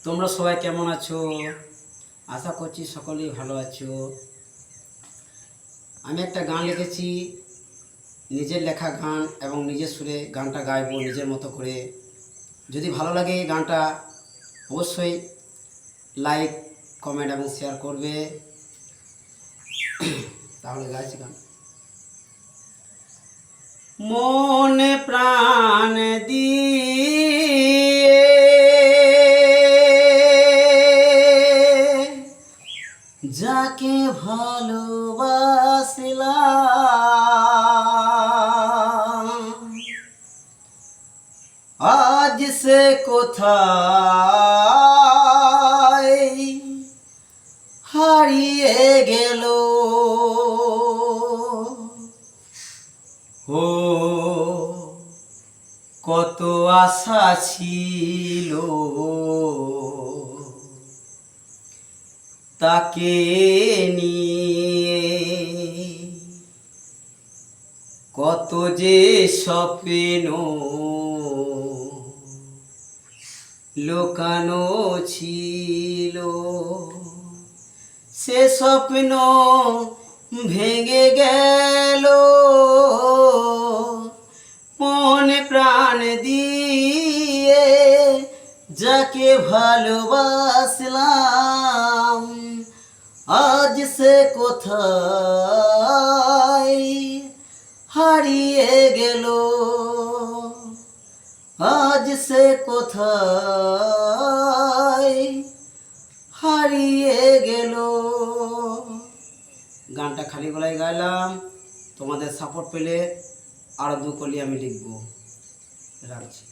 তোমরা সবাই কেমন আছো? আশা করছি সকলেই ভালো আছো। আমি একটা গান লিখেছি, নিজের লেখা গান, এবং নিজের সুরে গানটা গাইবো নিজের মতো করে। যদি ভালো লাগে গানটা অবশ্যই লাইক, কমেন্ট এবং শেয়ার করবে। তাহলে গাইছি গান। মনে প্রাণ দিয়ে যাকে ভালোবাসলাম, আজ সে কোথায় হারিয়ে গেল। ও কত আশা ছিল তাকে নিয়ে, কত যে স্বপ্ন লুকানো ছিল। সে স্বপ্ন ভেঙে গেল, মনে প্রাণ দিয়ে যাকে ভালোবাসলাম, আজ সে কোথায় হারিয়ে গেল। আজ সে কোথায় হারিয়ে গেল। গানটা খালি গলায় গাইলাম। তোমাদের সাপোর্ট পেলে আরও 2 কলি আমি লিখবো। রাখছি।